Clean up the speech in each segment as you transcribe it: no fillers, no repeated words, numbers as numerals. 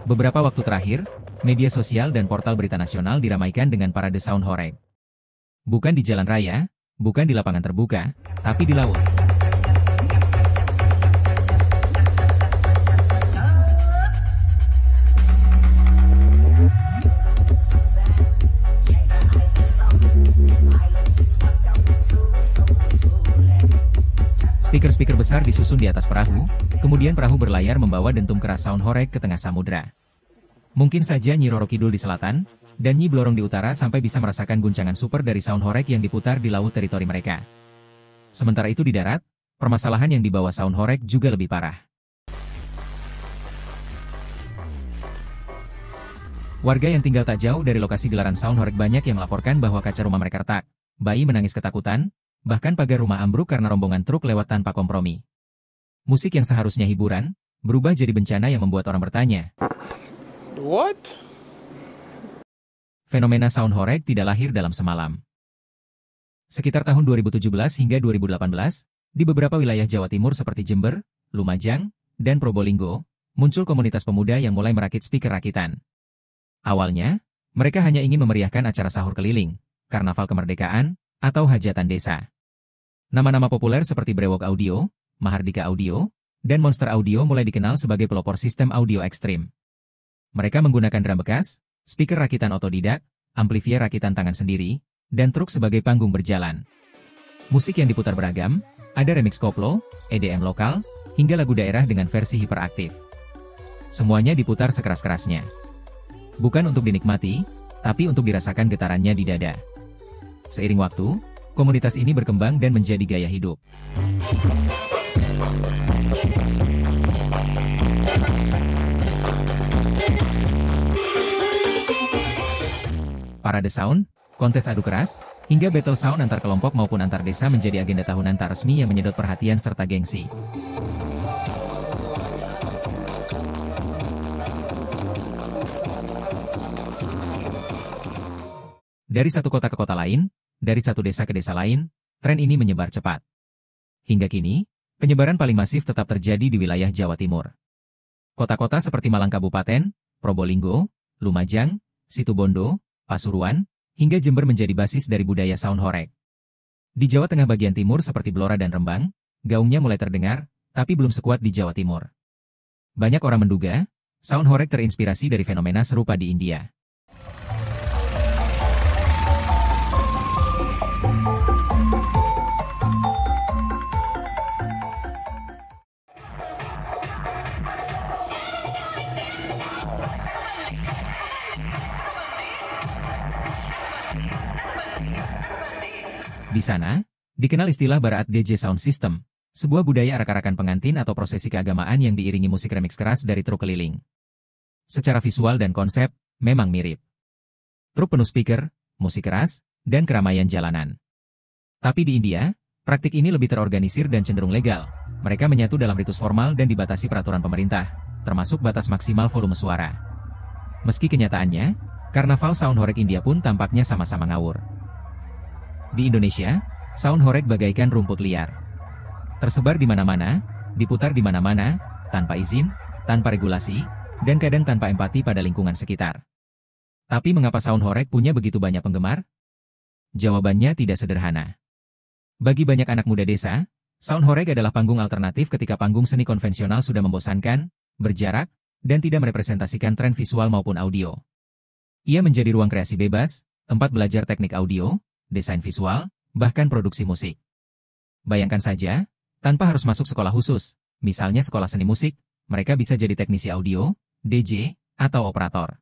Beberapa waktu terakhir, media sosial dan portal berita nasional diramaikan dengan parade sound horeg. Bukan di jalan raya, bukan di lapangan terbuka, tapi di laut. Speaker-speaker besar disusun di atas perahu, kemudian perahu berlayar membawa dentum keras sound horeg ke tengah samudra. Mungkin saja Nyi Roro Kidul di selatan, dan Nyi Blorong di utara sampai bisa merasakan guncangan super dari sound horeg yang diputar di laut teritori mereka. Sementara itu di darat, permasalahan yang dibawa sound horeg juga lebih parah. Warga yang tinggal tak jauh dari lokasi gelaran sound horeg banyak yang melaporkan bahwa kaca rumah mereka retak, bayi menangis ketakutan, bahkan pagar rumah ambruk karena rombongan truk lewat tanpa kompromi. Musik yang seharusnya hiburan, berubah jadi bencana yang membuat orang bertanya. What? Fenomena sound horeg tidak lahir dalam semalam. Sekitar tahun 2017 hingga 2018, di beberapa wilayah Jawa Timur seperti Jember, Lumajang, dan Probolinggo, muncul komunitas pemuda yang mulai merakit speaker rakitan. Awalnya, mereka hanya ingin memeriahkan acara sahur keliling, karnaval kemerdekaan, atau hajatan desa. Nama-nama populer seperti Brewok Audio, Mahardika Audio, dan Monster Audio mulai dikenal sebagai pelopor sistem audio ekstrim. Mereka menggunakan drum bekas, speaker rakitan otodidak, amplifier rakitan tangan sendiri, dan truk sebagai panggung berjalan. Musik yang diputar beragam, ada remix koplo, EDM lokal, hingga lagu daerah dengan versi hiperaktif. Semuanya diputar sekeras-kerasnya. Bukan untuk dinikmati, tapi untuk dirasakan getarannya di dada. Seiring waktu, komunitas ini berkembang dan menjadi gaya hidup. Parade sound, kontes adu keras, hingga battle sound antar kelompok maupun antar desa menjadi agenda tahunan tak resmi yang menyedot perhatian serta gengsi. Dari satu kota ke kota lain, dari satu desa ke desa lain, tren ini menyebar cepat. Hingga kini, penyebaran paling masif tetap terjadi di wilayah Jawa Timur. Kota-kota seperti Malang Kabupaten, Probolinggo, Lumajang, Situbondo, Pasuruan, hingga Jember menjadi basis dari budaya sound horeg. Di Jawa Tengah bagian timur seperti Blora dan Rembang, gaungnya mulai terdengar, tapi belum sekuat di Jawa Timur. Banyak orang menduga, sound horeg terinspirasi dari fenomena serupa di India. Di sana, dikenal istilah Baraat DJ Sound System, sebuah budaya arak-arakan pengantin atau prosesi keagamaan yang diiringi musik remix keras dari truk keliling. Secara visual dan konsep, memang mirip. Truk penuh speaker, musik keras, dan keramaian jalanan. Tapi di India, praktik ini lebih terorganisir dan cenderung legal. Mereka menyatu dalam ritus formal dan dibatasi peraturan pemerintah, termasuk batas maksimal volume suara. Meski kenyataannya, karnaval sound horeg India pun tampaknya sama-sama ngawur. Di Indonesia, sound horeg bagaikan rumput liar. Tersebar di mana-mana, diputar di mana-mana, tanpa izin, tanpa regulasi, dan kadang tanpa empati pada lingkungan sekitar. Tapi mengapa sound horeg punya begitu banyak penggemar? Jawabannya tidak sederhana. Bagi banyak anak muda desa, sound horeg adalah panggung alternatif ketika panggung seni konvensional sudah membosankan, berjarak, dan tidak merepresentasikan tren visual maupun audio. Ia menjadi ruang kreasi bebas, tempat belajar teknik audio, desain visual, bahkan produksi musik. Bayangkan saja, tanpa harus masuk sekolah khusus, misalnya sekolah seni musik, mereka bisa jadi teknisi audio, DJ, atau operator.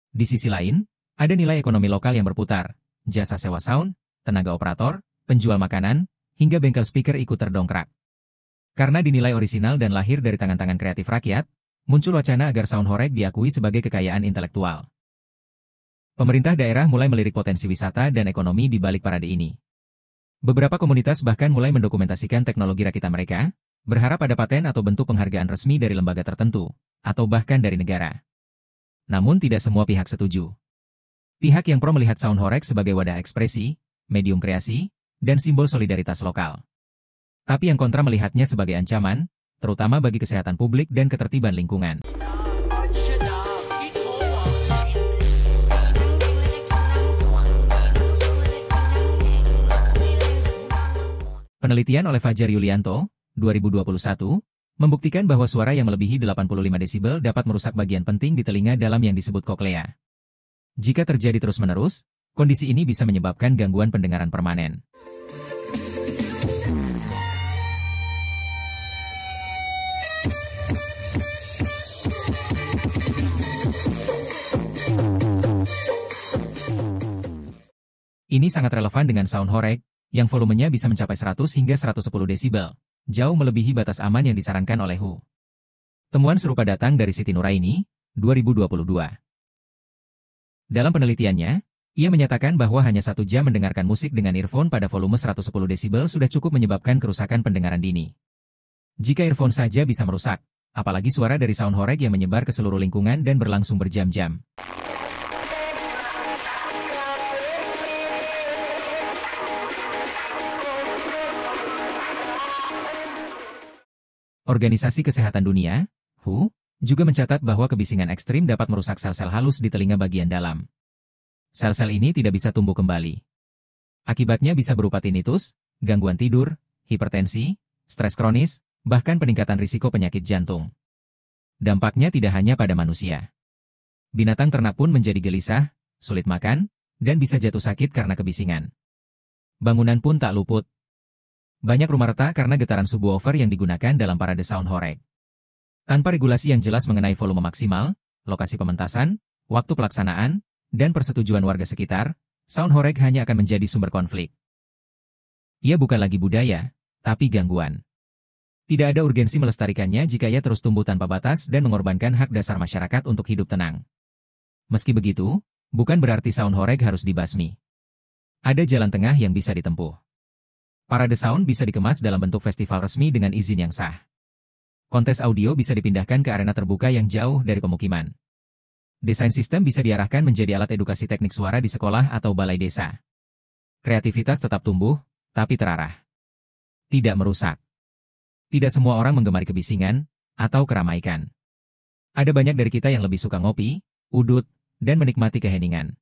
Di sisi lain, ada nilai ekonomi lokal yang berputar, jasa sewa sound, tenaga operator, penjual makanan, hingga bengkel speaker ikut terdongkrak. Karena dinilai orisinal dan lahir dari tangan-tangan kreatif rakyat, muncul wacana agar sound horeg diakui sebagai kekayaan intelektual. Pemerintah daerah mulai melirik potensi wisata dan ekonomi di balik parade ini. Beberapa komunitas bahkan mulai mendokumentasikan teknologi rakitan mereka, berharap ada paten atau bentuk penghargaan resmi dari lembaga tertentu, atau bahkan dari negara. Namun tidak semua pihak setuju. Pihak yang pro melihat sound horeg sebagai wadah ekspresi, medium kreasi, dan simbol solidaritas lokal. Tapi yang kontra melihatnya sebagai ancaman, terutama bagi kesehatan publik dan ketertiban lingkungan. Penelitian oleh Fajar Yulianto, 2021, membuktikan bahwa suara yang melebihi 85 desibel dapat merusak bagian penting di telinga dalam yang disebut koklea. Jika terjadi terus-menerus, kondisi ini bisa menyebabkan gangguan pendengaran permanen. Ini sangat relevan dengan sound horeg, yang volumenya bisa mencapai 100 hingga 110 desibel, jauh melebihi batas aman yang disarankan oleh WHO. Temuan serupa datang dari Siti Nuraini, 2022. Dalam penelitiannya, ia menyatakan bahwa hanya 1 jam mendengarkan musik dengan earphone pada volume 110 desibel sudah cukup menyebabkan kerusakan pendengaran dini. Jika earphone saja bisa merusak, apalagi suara dari sound horeg yang menyebar ke seluruh lingkungan dan berlangsung berjam-jam. Organisasi Kesehatan Dunia, WHO, juga mencatat bahwa kebisingan ekstrim dapat merusak sel-sel halus di telinga bagian dalam. Sel-sel ini tidak bisa tumbuh kembali. Akibatnya bisa berupa tinnitus, gangguan tidur, hipertensi, stres kronis, bahkan peningkatan risiko penyakit jantung. Dampaknya tidak hanya pada manusia. Binatang ternak pun menjadi gelisah, sulit makan, dan bisa jatuh sakit karena kebisingan. Bangunan pun tak luput. Banyak rumah retak karena getaran subwoofer yang digunakan dalam parade sound horeg. Tanpa regulasi yang jelas mengenai volume maksimal, lokasi pementasan, waktu pelaksanaan, dan persetujuan warga sekitar, sound horeg hanya akan menjadi sumber konflik. Ia bukan lagi budaya, tapi gangguan. Tidak ada urgensi melestarikannya jika ia terus tumbuh tanpa batas dan mengorbankan hak dasar masyarakat untuk hidup tenang. Meski begitu, bukan berarti sound horeg harus dibasmi. Ada jalan tengah yang bisa ditempuh. Parade sound bisa dikemas dalam bentuk festival resmi dengan izin yang sah. Kontes audio bisa dipindahkan ke arena terbuka yang jauh dari pemukiman. Desain sistem bisa diarahkan menjadi alat edukasi teknik suara di sekolah atau balai desa. Kreativitas tetap tumbuh, tapi terarah. Tidak merusak. Tidak semua orang menggemari kebisingan atau keramaikan. Ada banyak dari kita yang lebih suka ngopi, udut, dan menikmati keheningan.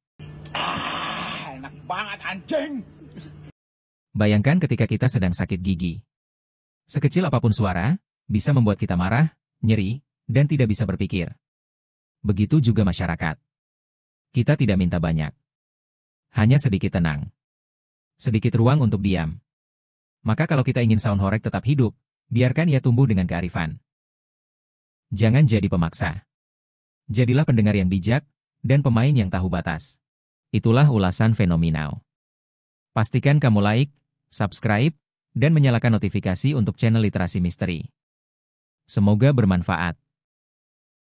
Enak banget anjing! Bayangkan ketika kita sedang sakit gigi. Sekecil apapun suara, bisa membuat kita marah, nyeri, dan tidak bisa berpikir. Begitu juga masyarakat. Kita tidak minta banyak. Hanya sedikit tenang. Sedikit ruang untuk diam. Maka kalau kita ingin sound horeg tetap hidup, biarkan ia tumbuh dengan kearifan. Jangan jadi pemaksa. Jadilah pendengar yang bijak, dan pemain yang tahu batas. Itulah ulasan Fenomenal. Pastikan kamu like, subscribe, dan menyalakan notifikasi untuk channel Literasi Misteri. Semoga bermanfaat.